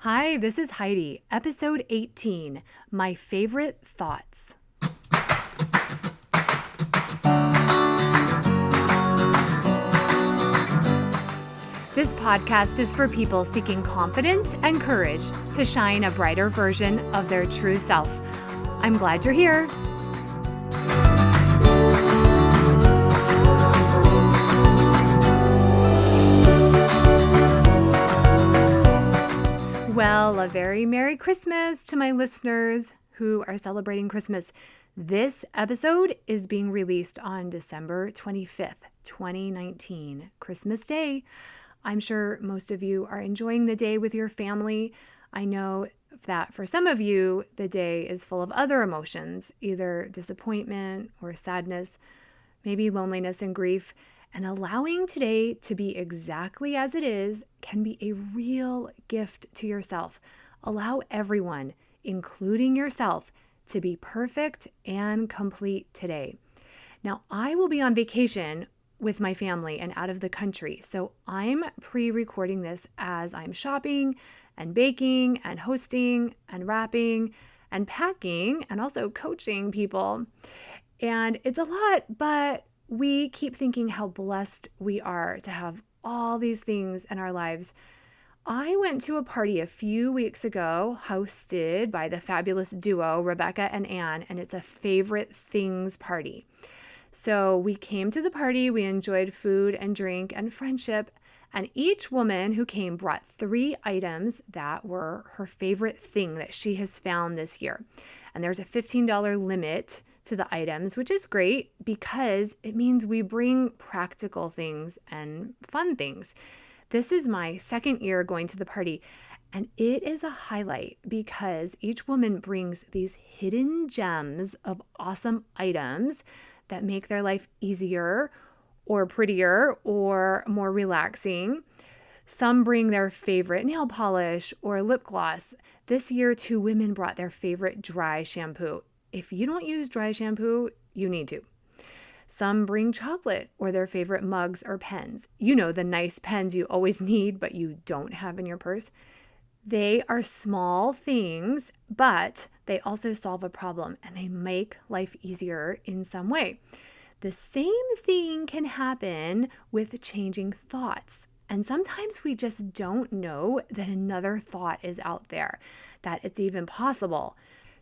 Hi, this is Heidi, episode 18, My Favorite Thoughts. This podcast is for people seeking confidence and courage to shine a brighter version of their true self. I'm glad you're here. Well, a very Merry Christmas to my listeners who are celebrating Christmas. This episode is being released on December 25th, 2019, Christmas Day. I'm sure most of you are enjoying the day with your family. I know that for some of you, the day is full of other emotions, either disappointment or sadness, maybe loneliness and grief. And allowing today to be exactly as it is can be a real gift to yourself. Allow everyone, including yourself, to be perfect and complete today. Now, I will be on vacation with my family and out of the country, so I'm pre-recording this as I'm shopping and baking and hosting and wrapping and packing and also coaching people. And it's a lot, but we keep thinking how blessed we are to have all these things in our lives. I went to a party a few weeks ago hosted by the fabulous duo, Rebecca and Ann, and it's a favorite things party. So we came to the party, we enjoyed food and drink and friendship, and each woman who came brought 3 items that were her favorite thing that she has found this year. And there's a $15 limit to the items, which is great because it means we bring practical things and fun things. This is my second year going to the party, and it is a highlight because each woman brings these hidden gems of awesome items that make their life easier or prettier or more relaxing. Some bring their favorite nail polish or lip gloss. This year, 2 women brought their favorite dry shampoo. If you don't use dry shampoo, you need to. Some bring chocolate or their favorite mugs or pens. You know, the nice pens you always need, but you don't have in your purse. They are small things, but they also solve a problem and they make life easier in some way. The same thing can happen with changing thoughts. And sometimes we just don't know that another thought is out there, that it's even possible.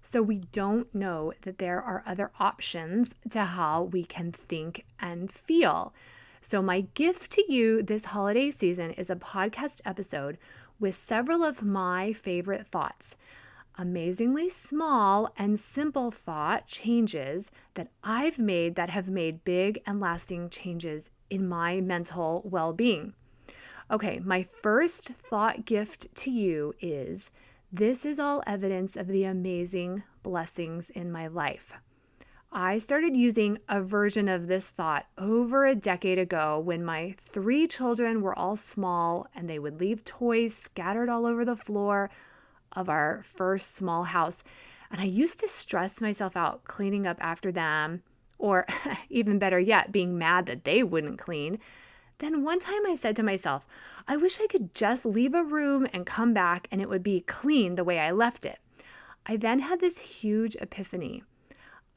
So we don't know that there are other options to how we can think and feel. So my gift to you this holiday season is a podcast episode with several of my favorite thoughts. Amazingly small and simple thought changes that I've made that have made big and lasting changes in my mental well-being. Okay, my first thought gift to you is: this is all evidence of the amazing blessings in my life. I started using a version of this thought over a decade ago when my 3 children were all small and they would leave toys scattered all over the floor of our first small house. And I used to stress myself out cleaning up after them, or even better yet, being mad that they wouldn't clean. Then one time I said to myself, I wish I could just leave a room and come back and it would be clean the way I left it. I then had this huge epiphany.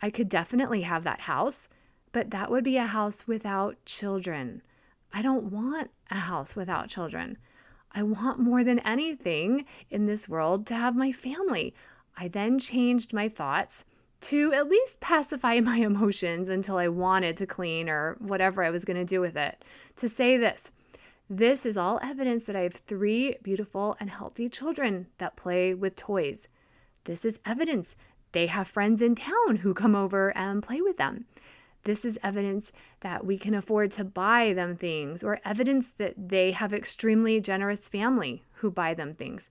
I could definitely have that house, but that would be a house without children. I don't want a house without children. I want more than anything in this world to have my family. I then changed my thoughts to at least pacify my emotions until I wanted to clean or whatever I was going to do with it, to say this: this is all evidence that I have 3 beautiful and healthy children that play with toys. This is evidence they have friends in town who come over and play with them. This is evidence that we can afford to buy them things, or evidence that they have extremely generous family who buy them things.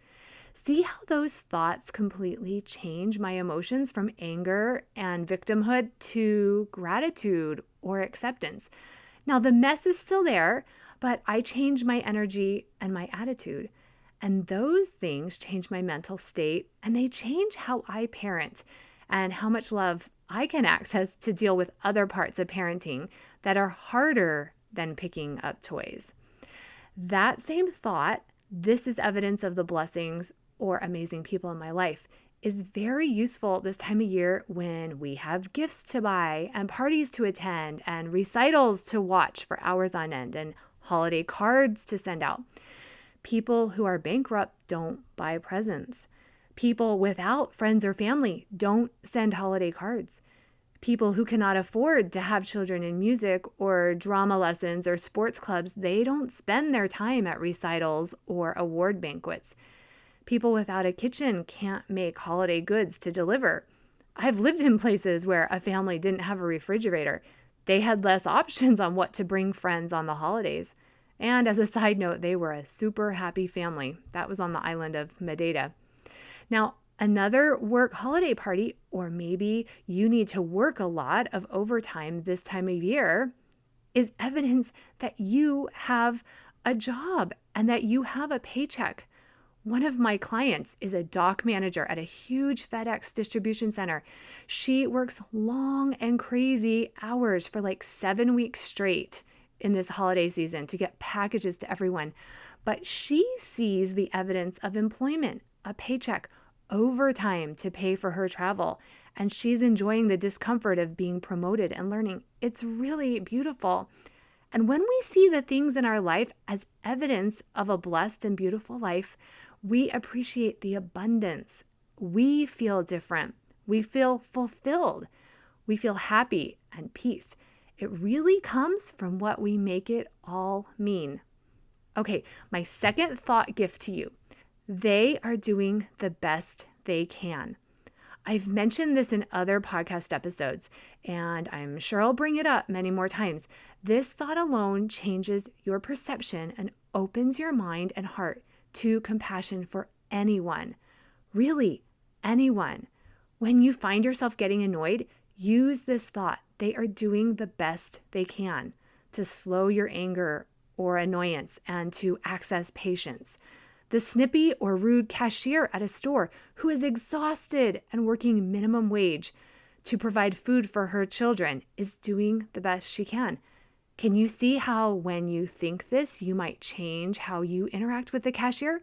See how those thoughts completely change my emotions from anger and victimhood to gratitude or acceptance. Now, the mess is still there, but I change my energy and my attitude. And those things change my mental state, and they change how I parent and how much love I can access to deal with other parts of parenting that are harder than picking up toys. That same thought This is evidence of the blessings or amazing people in my life is very useful this time of year when we have gifts to buy and parties to attend and recitals to watch for hours on end and holiday cards to send out. People who are bankrupt don't buy presents. People without friends or family don't send holiday cards. People who cannot afford to have children in music or drama lessons or sports clubs, they don't spend their time at recitals or award banquets. People without a kitchen can't make holiday goods to deliver. I've lived in places where a family didn't have a refrigerator. They had less options on what to bring friends on the holidays. And as a side note, they were a super happy family. That was on the island of Madeira. Now, another work holiday party, or maybe you need to work a lot of overtime this time of year, is evidence that you have a job and that you have a paycheck. One of my clients is a dock manager at a huge FedEx distribution center. She works long and crazy hours for like 7 weeks straight in this holiday season to get packages to everyone. But she sees the evidence of employment, a paycheck, overtime to pay for her travel, and she's enjoying the discomfort of being promoted and learning. It's really beautiful. And when we see the things in our life as evidence of a blessed and beautiful life, we appreciate the abundance. We feel different. We feel fulfilled. We feel happy and peace. It really comes from what we make it all mean. Okay, my second thought gift to you. They are doing the best they can. I've mentioned this in other podcast episodes, and I'm sure I'll bring it up many more times. This thought alone changes your perception and opens your mind and heart to compassion for anyone. Really, anyone. When you find yourself getting annoyed, use this thought. They are doing the best they can to slow your anger or annoyance and to access patience. The snippy or rude cashier at a store who is exhausted and working minimum wage to provide food for her children is doing the best she can. Can you see how when you think this, you might change how you interact with the cashier?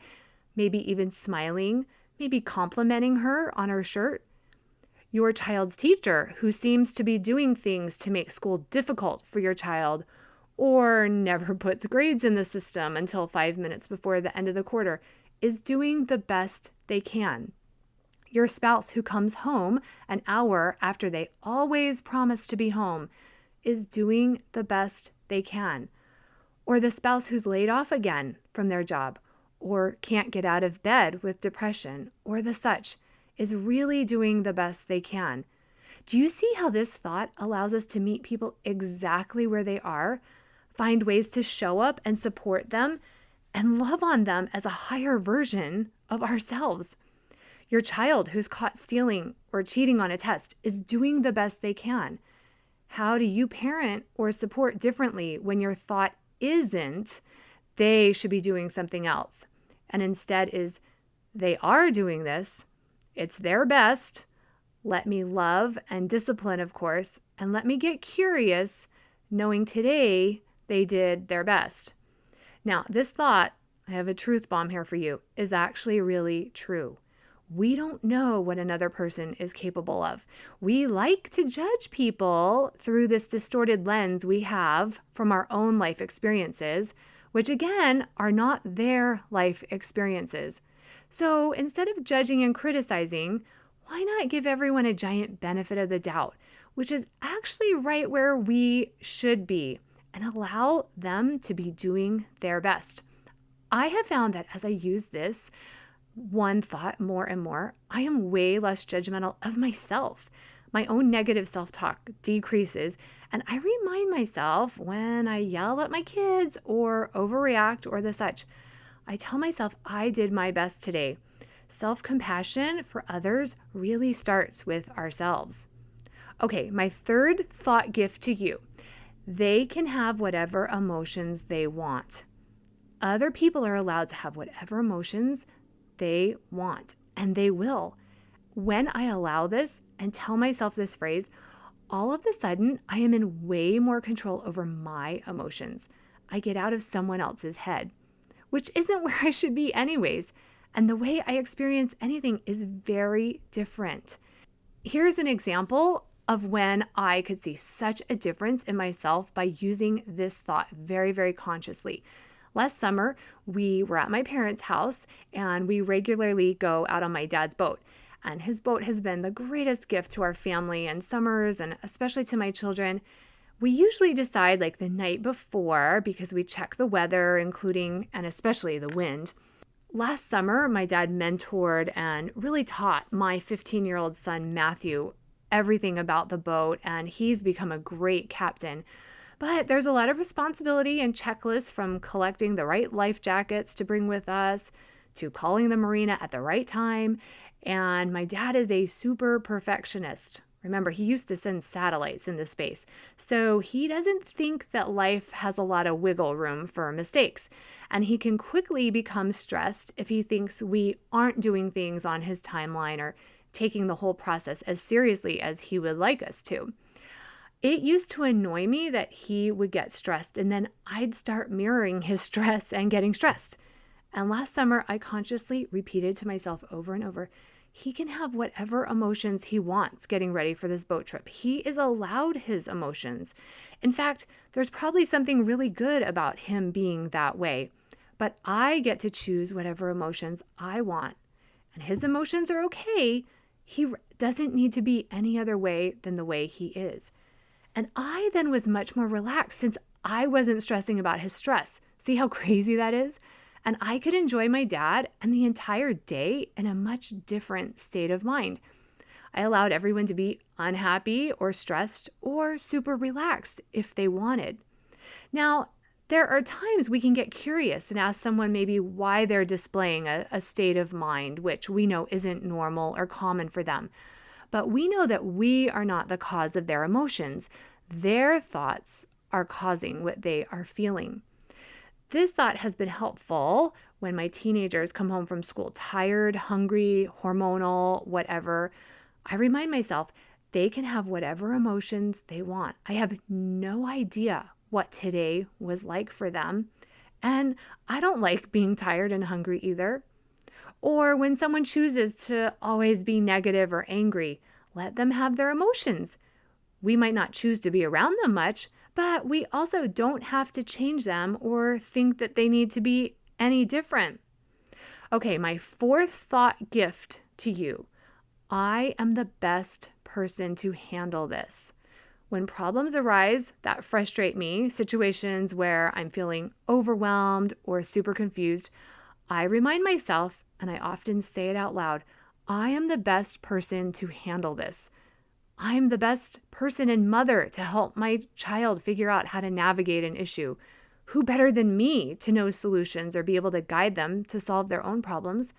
Maybe even smiling, maybe complimenting her on her shirt? Your child's teacher who seems to be doing things to make school difficult for your child, or never puts grades in the system until 5 minutes before the end of the quarter, is doing the best they can. Your spouse who comes home an hour after they always promise to be home is doing the best they can. Or the spouse who's laid off again from their job or can't get out of bed with depression or the such is really doing the best they can. Do you see how this thought allows us to meet people exactly where they are, find ways to show up and support them, and love on them as a higher version of ourselves? Your child who's caught stealing or cheating on a test is doing the best they can. How do you parent or support differently when your thought isn't, they should be doing something else, and instead is, they are doing this, it's their best, let me love and discipline, of course, and let me get curious, knowing today they did their best. Now, this thought, I have a truth bomb here for you, is actually really true. We don't know what another person is capable of. We like to judge people through this distorted lens we have from our own life experiences, which again are not their life experiences. So instead of judging and criticizing, why not give everyone a giant benefit of the doubt, which is actually right where we should be, and allow them to be doing their best? I have found that as I use this one thought more and more, I am way less judgmental of myself. My own negative self-talk decreases, and I remind myself when I yell at my kids or overreact or the such, I tell myself I did my best today. Self-compassion for others really starts with ourselves. Okay, my third thought gift to you. They can have whatever emotions they want. Other people are allowed to have whatever emotions they want, and they will. When I allow this and tell myself this phrase, all of a sudden I am in way more control over my emotions. I get out of someone else's head, which isn't where I should be anyways. And the way I experience anything is very different. Here's an example of when I could see such a difference in myself by using this thought very, very consciously. Last summer, we were at my parents' house and we regularly go out on my dad's boat. And his boat has been the greatest gift to our family and summers and especially to my children. We usually decide like the night before because we check the weather, including and especially the wind. Last summer, my dad mentored and really taught my 15-year-old son, Matthew, everything about the boat, and he's become a great captain. But there's a lot of responsibility and checklists, from collecting the right life jackets to bring with us to calling the marina at the right time. And my dad is a super perfectionist. Remember, he used to send satellites into space. So he doesn't think that life has a lot of wiggle room for mistakes. And he can quickly become stressed if he thinks we aren't doing things on his timeline or taking the whole process as seriously as he would like us to. It used to annoy me that he would get stressed and then I'd start mirroring his stress and getting stressed. And last summer, I consciously repeated to myself over and over, he can have whatever emotions he wants getting ready for this boat trip. He is allowed his emotions. In fact, there's probably something really good about him being that way. But I get to choose whatever emotions I want. And his emotions are okay. He doesn't need to be any other way than the way he is. And I then was much more relaxed since I wasn't stressing about his stress. See how crazy that is? And I could enjoy my dad and the entire day in a much different state of mind. I allowed everyone to be unhappy or stressed or super relaxed if they wanted. Now, there are times we can get curious and ask someone maybe why they're displaying a state of mind which we know isn't normal or common for them. But we know that we are not the cause of their emotions. Their thoughts are causing what they are feeling. This thought has been helpful when my teenagers come home from school tired, hungry, hormonal, whatever. I remind myself they can have whatever emotions they want. I have no idea what today was like for them. And I don't like being tired and hungry either. Or when someone chooses to always be negative or angry, let them have their emotions. We might not choose to be around them much, but we also don't have to change them or think that they need to be any different. Okay, my fourth thought gift to you. I am the best person to handle this. When problems arise that frustrate me, situations where I'm feeling overwhelmed or super confused, I remind myself, and I often say it out loud, I am the best person to handle this. I'm the best person and mother to help my child figure out how to navigate an issue. Who better than me to know solutions or be able to guide them to solve their own problems?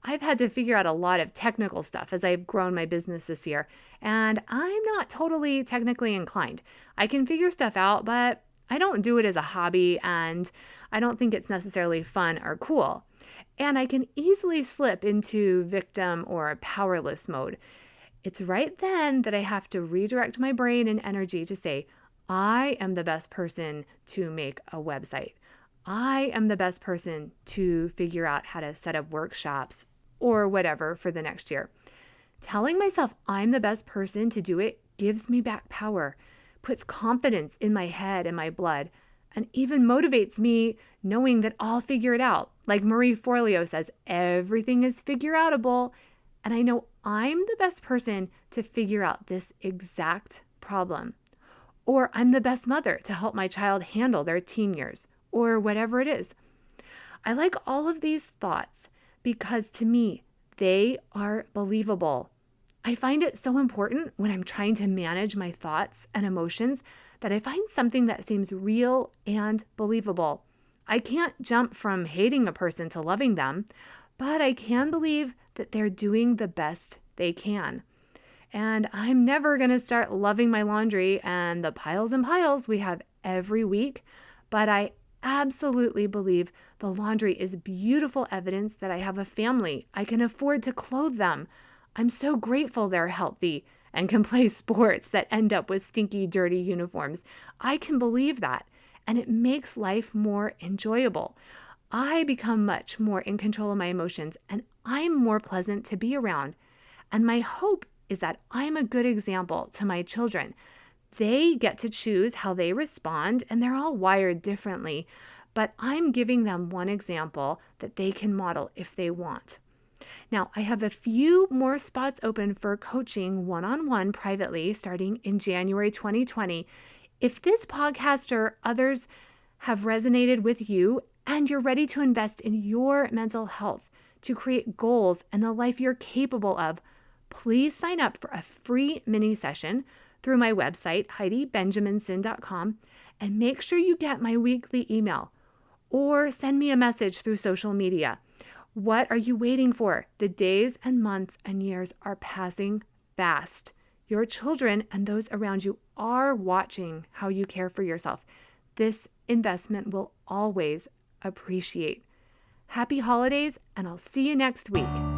I've had to figure out a lot of technical stuff as I've grown my business this year, and I'm not totally technically inclined. I can figure stuff out, but I don't do it as a hobby, and I don't think it's necessarily fun or cool. And I can easily slip into victim or powerless mode. It's right then that I have to redirect my brain and energy to say, I am the best person to make a website. I am the best person to figure out how to set up workshops or whatever for the next year. Telling myself I'm the best person to do it gives me back power, puts confidence in my head and my blood, and even motivates me knowing that I'll figure it out. Like Marie Forleo says, everything is figure-outable. And I know I'm the best person to figure out this exact problem. Or I'm the best mother to help my child handle their teen years, or whatever it is. I like all of these thoughts because to me, they are believable. I find it so important when I'm trying to manage my thoughts and emotions that I find something that seems real and believable. I can't jump from hating a person to loving them, but I can believe that they're doing the best they can. And I'm never going to start loving my laundry and the piles and piles we have every week, but I absolutely believe the laundry is beautiful evidence that I have a family. I can afford to clothe them. I'm so grateful they're healthy and can play sports that end up with stinky, dirty uniforms. I can believe that, and it makes life more enjoyable. I become much more in control of my emotions and I'm more pleasant to be around. And my hope is that I'm a good example to my children. They get to choose how they respond, and they're all wired differently, but I'm giving them one example that they can model if they want. Now, I have a few more spots open for coaching one-on-one privately starting in January 2020. If this podcast or others have resonated with you and you're ready to invest in your mental health to create goals and the life you're capable of, please sign up for a free mini session through my website, HeidiBenjaminson.com, and make sure you get my weekly email or send me a message through social media. What are you waiting for? The days and months and years are passing fast. Your children and those around you are watching how you care for yourself. This investment will always appreciate. Happy holidays, and I'll see you next week.